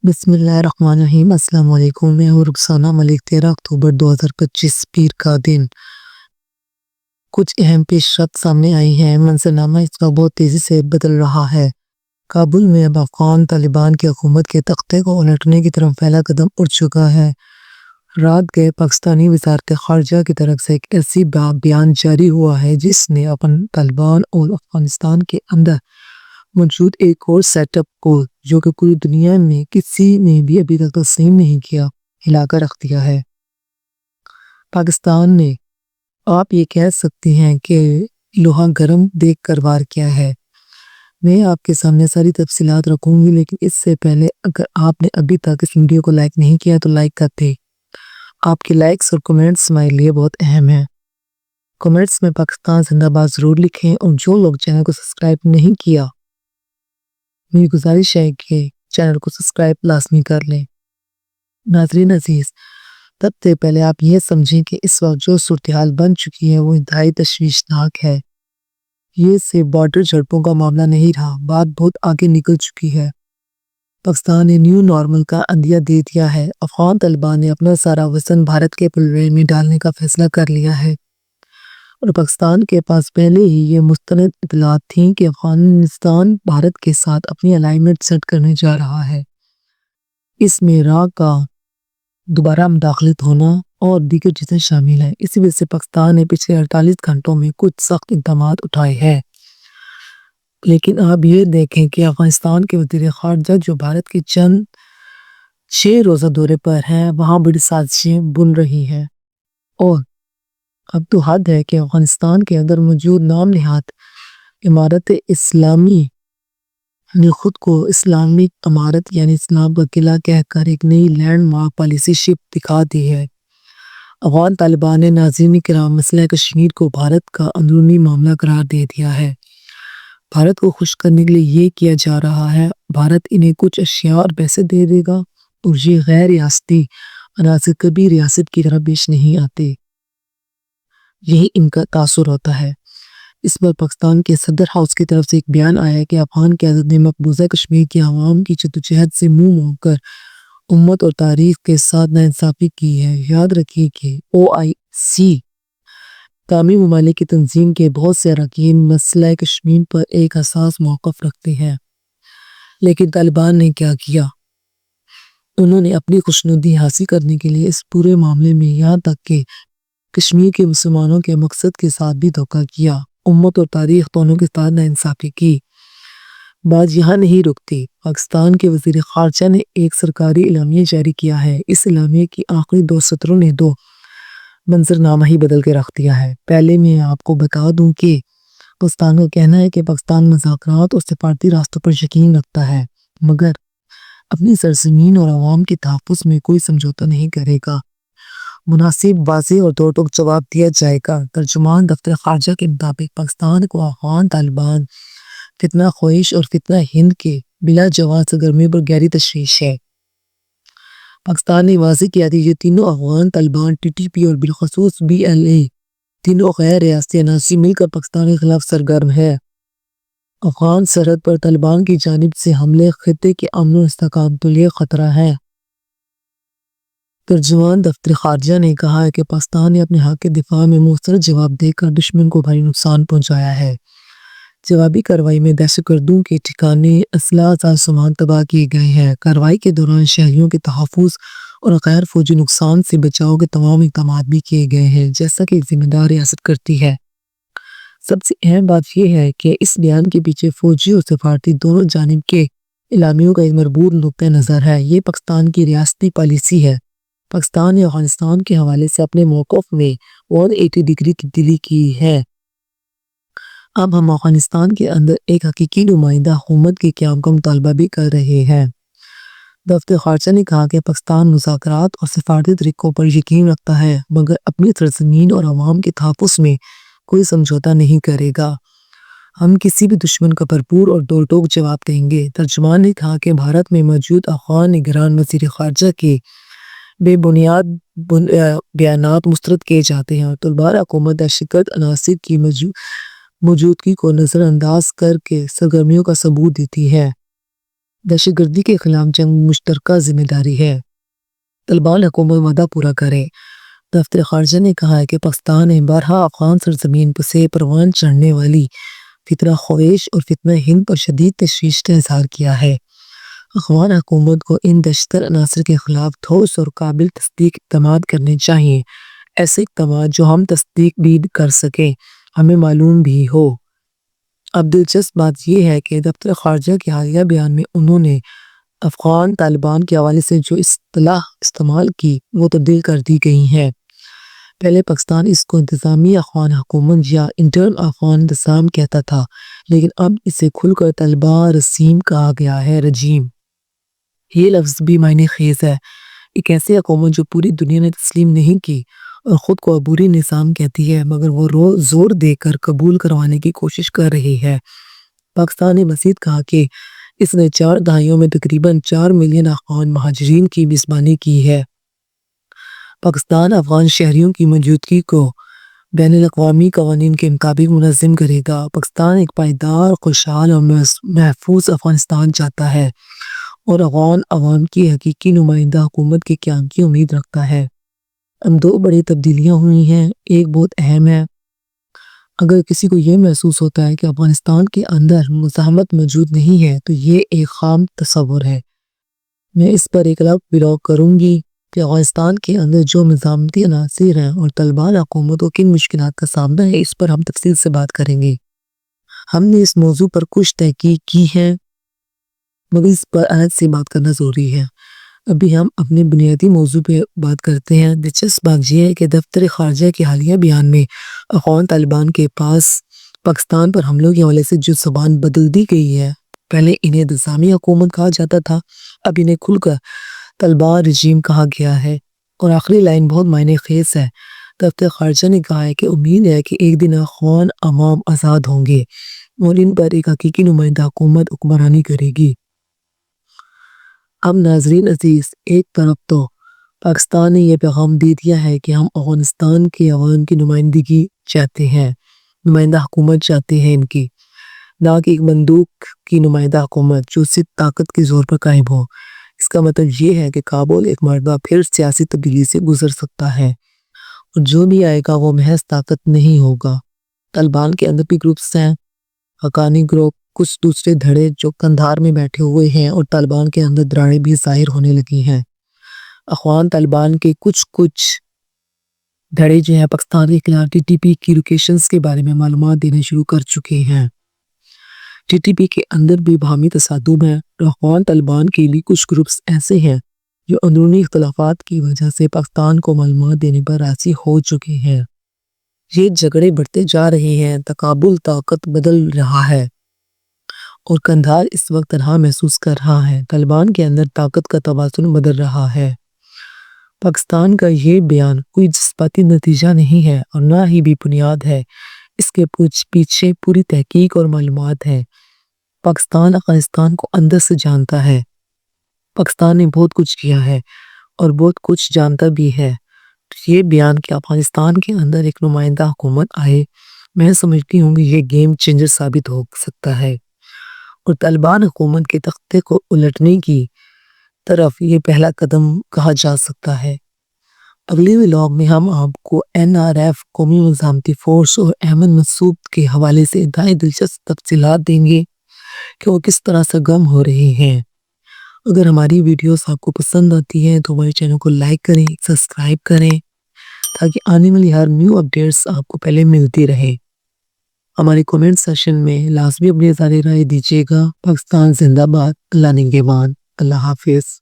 بسم اللہ الرحمن الرحیم۔ السلام علیکم، میں ہوں رخسانہ ملک۔ 13 اکتوبر 2025 پیر کا دن۔ کچھ اہم پیش رفت سامنے آئی ہیں۔ منظرنامہ اس وقت بہت تیزی سے بدل رہا ہے۔ کابل میں اب افغان طالبان کی حکومت کے تختے کو الٹنے کی طرف پہلا قدم اٹھ چکا ہے۔ رات گئے پاکستانی وزارت خارجہ کی طرف سے ایک ایسی بیان جاری ہوا ہے جس نے طالبان اور افغانستان کے اندر موجود ایک اور سیٹ اپ کو، جو کہ پوری دنیا میں کسی نے بھی ابھی تک تسلیم نہیں کیا، ہلا کر رکھ دیا ہے۔ پاکستان نے، آپ یہ کہہ سکتے ہیں کہ لوہا گرم دیکھ کر وار کیا ہے۔ میں آپ کے سامنے ساری تفصیلات رکھوں گی، لیکن اس سے پہلے اگر آپ نے ابھی تک اس ویڈیو کو لائک نہیں کیا تو لائک کر دیں۔ آپ کے لائکس اور کمنٹس ہمارے لیے بہت اہم ہیں۔ کمنٹس میں پاکستان زندہ باد ضرور لکھیں، اور جو لوگ چینل کو سبسکرائب نہیں کیا، میری گزارش ہے کہ چینل کو سبسکرائب لازمی کر لیں۔ ناظرین عزیز، تب سے پہلے آپ یہ سمجھیں کہ اس وقت جو صورتحال بن چکی ہے وہ انتہائی تشویشناک ہے۔ یہ صرف بارڈر جھڑپوں کا معاملہ نہیں رہا، بات بہت آگے نکل چکی ہے۔ پاکستان نے نیو نارمل کا عندیہ دے دیا ہے۔ افغان طالبان نے اپنا سارا وزن بھارت کے پلڑے میں ڈالنے کا فیصلہ کر لیا ہے، اور پاکستان کے پاس پہلے ہی یہ مستند اطلاعات تھیں کہ افغانستان بھارت کے ساتھ اپنی الائنمنٹ سیٹ کرنے جا رہا ہے۔ اس میں عراق کا دوبارہ مداخلت ہونا اور دیگر چیزیں شامل ہیں۔ اسی وجہ سے پاکستان نے پچھلے 48 گھنٹوں میں کچھ سخت اقدامات اٹھائے ہیں۔ لیکن آپ یہ دیکھیں کہ افغانستان کے وزیر خارجہ جو بھارت کے چند 6 روزہ دورے پر ہیں، وہاں بڑی سازشیں بن رہی ہیں، اور اب تو حد ہے کہ افغانستان کے اندر موجود نام نہاد امارت اسلامی نے خود کو اسلامک امارت یعنی اسلام کا قلعہ کہہ کر ایک نئی لینڈ مارک پالیسی شپ دکھا دی ہے۔ افغان طالبان نے، ناظرین کرام، مسئلہ کشمیر کو بھارت کا اندرونی معاملہ قرار دے دیا ہے۔ بھارت کو خوش کرنے کے لیے یہ کیا جا رہا ہے۔ بھارت انہیں کچھ اشیاء اور پیسے دے دے گا، اور یہ غیر ریاستی عناصر کبھی ریاست کی طرح پیش نہیں آتے۔ یہی ان کا تاثر ہوتا ہے۔ اس پر پاکستان کے صدر ہاؤس کی طرف سے ایک بیان آیا ہے کہ افغان قیادت نے مقبوضہ کشمیر کے عوام کی جدوجہد سے منہ موڑ کر امت اور تاریخ کے ساتھ ناانصافی کی ہے۔ یاد رکھیے کہ OIC اسلامی ممالک کی تنظیم کے بہت سے اراکین مسئلہ کشمیر پر ایک حساس موقف رکھتے ہیں، لیکن طالبان نے کیا کیا؟ انہوں نے اپنی خوشنودی حاصل کرنے کے لیے اس پورے معاملے میں یہاں تک کہ کشمیر کے مسلمانوں کے مقصد کے ساتھ بھی دھوکہ کیا، امت اور تاریخ دونوں کے ساتھ ناانصافی کی۔ بات یہاں نہیں رکتی۔ پاکستان کے وزیر خارجہ نے ایک سرکاری اعلامیہ جاری کیا ہے۔ اس اعلامیہ کی آخری 2 سطروں نے تو منظرنامہ ہی بدل کے رکھ دیا ہے۔ پہلے میں آپ کو بتا دوں کہ پاکستان کا کہنا ہے کہ پاکستان مذاکرات اور سفارتی راستوں پر یقین رکھتا ہے، مگر اپنی سرزمین اور عوام کے تحفظ میں کوئی سمجھوتہ نہیں کرے گا۔ مناسب، واضح اور دو ٹوک جواب دیا جائے گا۔ ترجمان دفتر خارجہ کے مطابق پاکستان کو افغان طالبان فتنہ خواہش اور فتنہ ہند کے بلا جواز سرگرمی پر گہری تشویش ہے۔ پاکستان نے واضح کیا کہ یہ تینوں افغان طالبان، TTP اور بالخصوص BLA، تینوں غیر ریاستی عناصر مل کر پاکستان کے خلاف سرگرم ہے۔ افغان سرحد پر طالبان کی جانب سے حملے خطے کے امن و استحکام کے لیے خطرہ ہے۔ ترجمان دفتر خارجہ نے کہا ہے کہ پاکستان نے اپنے حق کے دفاع میں مؤثر جواب دے کر دشمن کو بھاری نقصان پہنچایا ہے۔ جوابی کارروائی میں دہشت گردوں کے ٹھکانے، اسلحہ ساز سامان تباہ کیے گئے ہیں۔ کارروائی کے دوران شہریوں کے تحفظ اور غیر فوجی نقصان سے بچاؤ کے تمام اقدامات بھی کیے گئے ہیں، جیسا کہ ایک ذمہ دار ریاست کرتی ہے۔ سب سے اہم بات یہ ہے کہ اس بیان کے پیچھے فوجی اور سفارتی دونوں جانب کے اعلامیوں کا ایک مربوط نقطہ نظر ہے۔ یہ پاکستان کی ریاستی پالیسی ہے۔ پاکستان نے افغانستان کے حوالے سے اپنے موقف میں 180 ڈگری تبدیلی کی ہے۔ اب ہم افغانستان کے اندر ایک حقیقی نمائندہ حکومت کے قیام کا مطالبہ بھی کر رہے ہیں۔ دفتر خارجہ نے کہا کہ پاکستان مذاکرات اور سفارتی طریقوں پر یقین رکھتا ہے، مگر اپنی سرزمین اور عوام کے تحفظ میں کوئی سمجھوتہ نہیں کرے گا۔ ہم کسی بھی دشمن کا بھرپور اور دو ٹوک جواب دیں گے۔ ترجمان نے کہا کہ بھارت میں موجود افغان نگران وزیر خارجہ کے بے بنیاد بیانات مسترد کیے جاتے ہیں، اور طالبان حکومت دہشت گرد عناصر کی موجودگی کو نظر انداز کر کے سرگرمیوں کا ثبوت دیتی ہے۔ دہشت گردی کے خلاف جنگ مشترکہ ذمہ داری ہے۔ طالبان حکومت وعدہ پورا کرے۔ دفتر خارجہ نے کہا ہے کہ پاکستان نے بارہا افغان سرزمین سے پروان چڑھنے والی فتنہ خویش اور فتنہ ہند پر شدید تشویش کا اظہار کیا ہے۔ افغان حکومت کو ان دہشتگرد عناصر کے خلاف ٹھوس اور قابل تصدیق اقدامات کرنے چاہیے، ایسے اقدامات جو ہم تصدیق بھی کر سکیں، ہمیں معلوم بھی ہو۔ اب دلچسپ بات یہ ہے کہ دفتر خارجہ کے حالیہ بیان میں انہوں نے افغان طالبان کے حوالے سے جو اصطلاح استعمال کی وہ تبدیل کر دی گئی ہے۔ پہلے پاکستان اس کو انتظامی افغان حکومت یا انٹرن افغان انتظام کہتا تھا، لیکن اب اسے کھل کر طالبان رژیم کہا گیا ہے۔ رجیم یہ لفظ بھی معنی خیز ہے۔ ایک ایسی حکومت جو پوری دنیا نے تسلیم نہیں کی اور خود کو عبوری نظام کہتی ہے، مگر وہ زور دے کر قبول کروانے کی کوشش کر رہی ہے۔ پاکستان نے مزید کہا کہ اس نے 4 دہائیوں میں تقریباً 4 ملین افغان مہاجرین کی میزبانی کی ہے۔ پاکستان افغان شہریوں کی موجودگی کو بین الاقوامی قوانین کے مطابق منظم کرے گا۔ پاکستان ایک پائیدار، خوشحال اور محفوظ افغانستان چاہتا ہے اور افغان عوام کی حقیقی نمائندہ حکومت کے قیام کی امید رکھتا ہے۔ اب 2 بڑی تبدیلیاں ہوئی ہیں۔ ایک بہت اہم ہے۔ اگر کسی کو یہ محسوس ہوتا ہے کہ افغانستان کے اندر مزاحمت موجود نہیں ہے تو یہ ایک خام تصور ہے۔ میں اس پر ایک الگ ولاگ کروں گی کہ افغانستان کے اندر جو مزاحمتی عناصر ہیں اور طالبان حکومت کو کن مشکلات کا سامنا ہے، اس پر ہم تفصیل سے بات کریں گے۔ ہم نے اس موضوع پر کچھ تحقیق کی ہے، مگر اس پر الگ سے بات کرنا ضروری ہے۔ ابھی ہم اپنے بنیادی موضوع پہ بات کرتے ہیں۔ دلچسپ بات یہ ہے کہ دفتر خارجہ کے حالیہ بیان میں افغان طالبان کے پاس پاکستان پر حملوں کے حوالے سے جو زبان بدل دی گئی ہے، پہلے انہیں انتظامی حکومت کہا جاتا تھا، اب انہیں کھل کر طالبان رژیم کہا گیا ہے۔ اور آخری لائن بہت معنی خیز ہے۔ دفتر خارجہ نے کہا ہے کہ امید ہے کہ ایک دن افغان عوام آزاد ہوں گے اور ان پر ایک حقیقی نمائندہ حکومت حکمرانی کرے گی۔ اب ناظرین عزیز، ایک طرف تو پاکستان نے یہ پیغام دے دیا ہے کہ ہم افغانستان کے عوام کی نمائندگی چاہتے ہیں، نمائندہ حکومت چاہتے ہیں ان کی، نہ کہ ایک بندوق کی نمائندہ حکومت جو صرف طاقت کے زور پر قائم ہو۔ اس کا مطلب یہ ہے کہ کابل ایک مرتبہ پھر سیاسی تبدیلی سے گزر سکتا ہے اور جو بھی آئے گا وہ محض طاقت نہیں ہوگا۔ طالبان کے اندر بھی گروپس ہیں، حقانی گروپ، کچھ دوسرے دھڑے جو قندھار میں بیٹھے ہوئے ہیں، اور طالبان کے اندر دراڑیں بھی ظاہر ہونے لگی ہیں۔ افغان طالبان کے کچھ دھڑے جو ہیں پاکستان کے خلاف ٹی ٹی پی کی لوکیشنز کے بارے میں معلومات دینے شروع کر چکے ہیں۔ ٹی ٹی پی کے اندر بھی باہمی تصادم ہے اور افغان طالبان کے لیے کچھ گروپس ایسے ہیں جو اندرونی اختلافات کی وجہ سے پاکستان کو معلومات دینے پر راضی ہو چکے ہیں۔ یہ جھگڑے بڑھتے جا رہے ہیں، تقابل طاقت بدل رہا ہے اور قندھار اس وقت تنہا محسوس کر رہا ہے۔ طالبان کے اندر طاقت کا توازن بدل رہا ہے۔ پاکستان کا یہ بیان کوئی جذباتی نتیجہ نہیں ہے اور نہ ہی بھی بنیاد ہے، اس کے پیچھے پوری تحقیق اور معلومات ہے۔ پاکستان افغانستان کو اندر سے جانتا ہے۔ پاکستان نے بہت کچھ کیا ہے اور بہت کچھ جانتا بھی ہے۔ یہ بیان کہ افغانستان کے اندر ایک نمائندہ حکومت آئے، میں سمجھتی ہوں کہ یہ گیم چینجر ثابت ہو سکتا ہے اور طالبان حکومت کے تختے کو الٹنے کی طرف یہ پہلا قدم کہا جا سکتا ہے۔ اگلی ولاگ میں ہم آپ کو NRF قومی مزاحمتی فورس اور ایمن مسعود کے حوالے سے انتہائی دلچسپ تفصیلات دیں گے کہ وہ کس طرح سرگرم ہو رہے ہیں۔ اگر ہماری ویڈیوز آپ کو پسند آتی ہیں تو ہمارے چینل کو لائک کریں، سبسکرائب کریں تاکہ آنے والی ہر نیو اپڈیٹس آپ کو پہلے ملتی رہے۔ ہمارے کومنٹ سیشن میں لازمی اپنی رائے دیجیے گا۔ پاکستان زندہ باد، اللہ نگہبان، اللہ حافظ۔